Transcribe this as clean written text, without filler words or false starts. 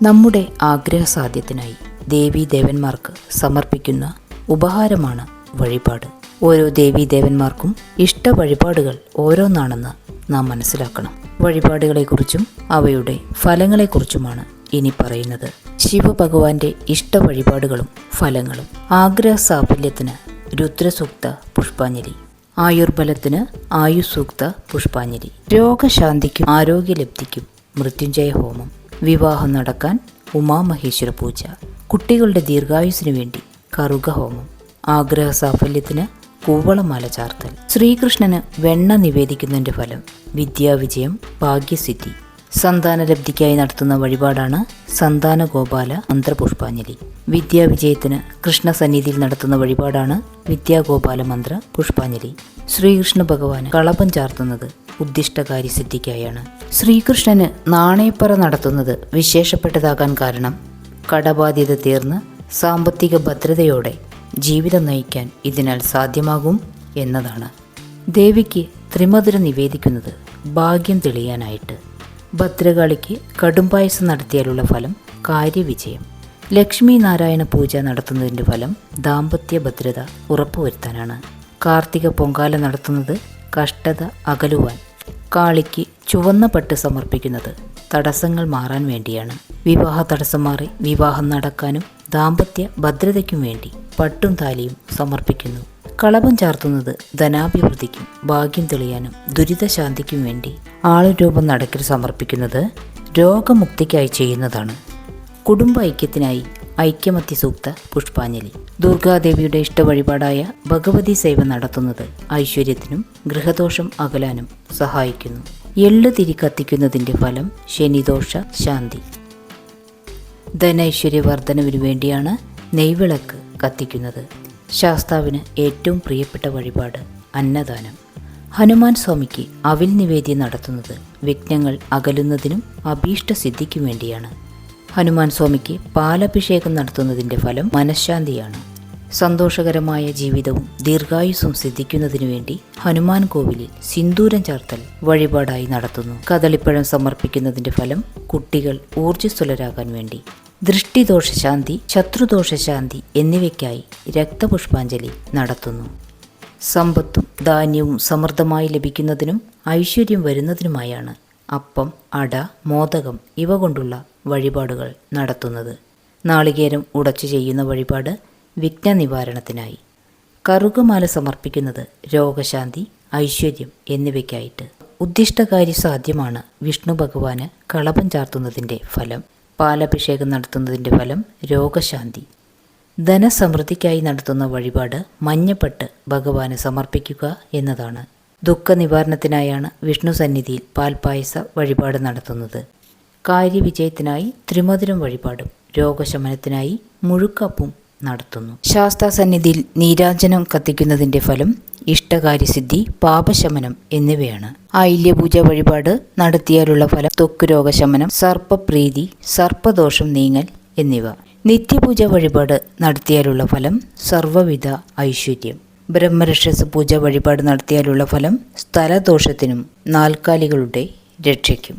നമ്മുടെ ആഗ്രഹസാധ്യത്തിനായി ദേവീദേവന്മാർക്ക് സമർപ്പിക്കുന്ന ഉപഹാരമാണ് വഴിപാട്. ഓരോ ദേവീദേവന്മാർക്കും ഇഷ്ട വഴിപാടുകൾ ഓരോന്നാണെന്ന് നാം മനസ്സിലാക്കണം. വഴിപാടുകളെക്കുറിച്ചും അവയുടെ ഫലങ്ങളെക്കുറിച്ചുമാണ് ഇനി പറയുന്നത്. ശിവഭഗവാന്റെ ഇഷ്ട വഴിപാടുകളും ഫലങ്ങളും. ആഗ്രഹ സാഫല്യത്തിന് രുദ്രസൂക്ത പുഷ്പാഞ്ജലി, ആയുർബലത്തിന് ആയുസൂക്ത പുഷ്പാഞ്ജലി, രോഗശാന്തിക്കും ആരോഗ്യലബ്ധിക്കും മൃത്യുഞ്ജയ ഹോമം, വിവാഹം നടക്കാൻ ഉമാമഹേശ്വര പൂജ, കുട്ടികളുടെ ദീർഘായുസിനു വേണ്ടി കറുക ഹോമം, ആഗ്രഹ സാഫല്യത്തിന് കൂവളമാല ചാർത്തൽ, ശ്രീകൃഷ്ണന് വെണ്ണ നിവേദിക്കുന്നതിൻ്റെ ഫലം വിദ്യാവിജയം, ഭാഗ്യസിദ്ധി, സന്താനലബ്ധിക്കായി നടത്തുന്ന വഴിപാടാണ് സന്താന ഗോപാല മന്ത്രപുഷ്പാഞ്ജലി. വിദ്യാവിജയത്തിന് കൃഷ്ണസന്നിധിയിൽ നടത്തുന്ന വഴിപാടാണ് വിദ്യാഗോപാല മന്ത്ര പുഷ്പാഞ്ജലി. ശ്രീകൃഷ്ണ ഭഗവാന് കളഭം ചാർത്തുന്നത് ഉദ്ദിഷ്ടകാര്യ സിദ്ധിക്കായാണ്. ശ്രീകൃഷ്ണന് നാണയപ്പറ നടത്തുന്നത് വിശേഷപ്പെട്ടതാകാൻ കാരണം കടബാധ്യത തീർന്ന് സാമ്പത്തിക ഭദ്രതയോടെ ജീവിതം നയിക്കാൻ ഇതിനാൽ സാധ്യമാകും എന്നതാണ്. ദേവിക്ക് ത്രിമധുരം നിവേദിക്കുന്നത് ഭാഗ്യം തെളിയാനായിട്ട്. ഭദ്രകാളിക്ക് കടുംപായസം നടത്തിയാലുള്ള ഫലം കാര്യവിജയം. ലക്ഷ്മി നാരായണ പൂജ നടത്തുന്നതിൻ്റെ ഫലം ദാമ്പത്യ ഭദ്രത ഉറപ്പുവരുത്താനാണ്. കാർത്തിക പൊങ്കാല നടത്തുന്നത് കഷ്ടത അകലുവാൻ. കാളിക്ക് ചുവന്ന പട്ട് സമർപ്പിക്കുന്നത് തടസ്സങ്ങൾ മാറാൻ വേണ്ടിയാണ്. വിവാഹ തടസ്സം മാറി വിവാഹം നടക്കാനും ദാമ്പത്യ ഭദ്രതയ്ക്കും വേണ്ടി പട്ടും താലിയും സമർപ്പിക്കുന്നു. കളഭം ചാർത്തുന്നത് ധനാഭിവൃദ്ധിക്കും ഭാഗ്യം തെളിയാനും ദുരിതശാന്തിക്കും വേണ്ടി. ആളുരൂപം നടക്കൽ സമർപ്പിക്കുന്നത് രോഗമുക്തിക്കായി ചെയ്യുന്നതാണ്. കുടുംബ ഐക്യത്തിനായി ഐക്യമത്യ സൂക്ത പുഷ്പാഞ്ജലി. ദുർഗാദേവിയുടെ ഇഷ്ട വഴിപാടായ ഭഗവതി സേവ നടത്തുന്നത് ഐശ്വര്യത്തിനും ഗൃഹദോഷം അകലാനും സഹായിക്കുന്നു. എള്ളു തിരി കത്തിക്കുന്നതിൻ്റെ ഫലം ശനിദോഷ ശാന്തി. ധനൈശ്വര്യവർദ്ധനവിനു വേണ്ടിയാണ് നെയ്വിളക്ക് കത്തിക്കുന്നത്. ശാസ്താവിന് ഏറ്റവും പ്രിയപ്പെട്ട വഴിപാട് അന്നദാനം. ഹനുമാൻ സ്വാമിക്ക് അവിൽ നിവേദ്യം നടത്തുന്നത് വിഘ്നങ്ങൾ അകലുന്നതിനും അഭീഷ്ടസിദ്ധിക്കും വേണ്ടിയാണ്. ഹനുമാൻ സ്വാമിക്ക് പാലഭിഷേകം നടത്തുന്നതിൻ്റെ ഫലം മനഃശാന്തിയാണ്. സന്തോഷകരമായ ജീവിതവും ദീർഘായുസ്സും സിദ്ധിക്കുന്നതിനു വേണ്ടി ഹനുമാൻ കോവിലിൽ സിന്ദൂരം ചാർത്തൽ വഴിപാടായി നടത്തുന്നു. കദളിപ്പഴം സമർപ്പിക്കുന്നതിൻ്റെ ഫലം കുട്ടികൾ ഊർജ്ജസ്വലരാകാൻ വേണ്ടി. ദൃഷ്ടിദോഷശാന്തി, ശത്രുദോഷശാന്തി എന്നിവയ്ക്കായി രക്തപുഷ്പാഞ്ജലി നടത്തുന്നു. സമ്പത്തും ധാന്യവും സമൃദ്ധമായി ലഭിക്കുന്നതിനും ഐശ്വര്യം വരുന്നതിനുമായാണ് അപ്പം, അട, മോദകം ഇവ കൊണ്ടുള്ള വഴിപാടുകൾ നടത്തുന്നത്. നാളികേരം ഉടച്ചു ചെയ്യുന്ന വഴിപാട് വിഘ്ന നിവാരണത്തിനായി. കറുകമാല സമർപ്പിക്കുന്നത് രോഗശാന്തി, ഐശ്വര്യം എന്നിവയ്ക്കായിട്ട്. ഉദ്ദിഷ്ടകാര്യ സാധ്യമാണ് വിഷ്ണു ഭഗവാന് കളഭം ചാർത്തുന്നതിൻ്റെ ഫലം. പാലഭിഷേകം നടത്തുന്നതിൻ്റെ ഫലം രോഗശാന്തി. ധനസമൃദ്ധിക്കായി നടത്തുന്ന വഴിപാട് മഞ്ഞപ്പട്ട് ഭഗവാന് സമർപ്പിക്കുക എന്നതാണ്. ദുഃഖ നിവാരണത്തിനായാണ് വിഷ്ണു സന്നിധിയിൽ പാൽപായസ വഴിപാട് നടത്തുന്നത്. കാര്യവിജയത്തിനായി ത്രിമധുരം വഴിപാടും രോഗശമനത്തിനായി മുഴുക്കപ്പും നടത്തുന്നു. ശാസ്താസന്നിധിയിൽ നീരാഞ്ജനം കത്തിക്കുന്നതിൻ്റെ ഫലം ഇഷ്ടകാര്യസിദ്ധി, പാപശമനം എന്നിവയാണ്. ആയില്യപൂജ വഴിപാട് നടത്തിയാലുള്ള ഫലം ത്വക്ക് രോഗശമനം, സർപ്പപ്രീതി, സർപ്പദോഷം നീങ്ങൽ എന്നിവ. നിത്യപൂജ വഴിപാട് നടത്തിയാലുള്ള ഫലം സർവ്വവിധ ഐശ്വര്യം. ബ്രഹ്മരക്ഷസ് പൂജ വഴിപാട് നടത്തിയാലുള്ള ഫലം സ്ഥലദോഷത്തിനും നാൽക്കാലികളുടെ രക്ഷയ്ക്കും.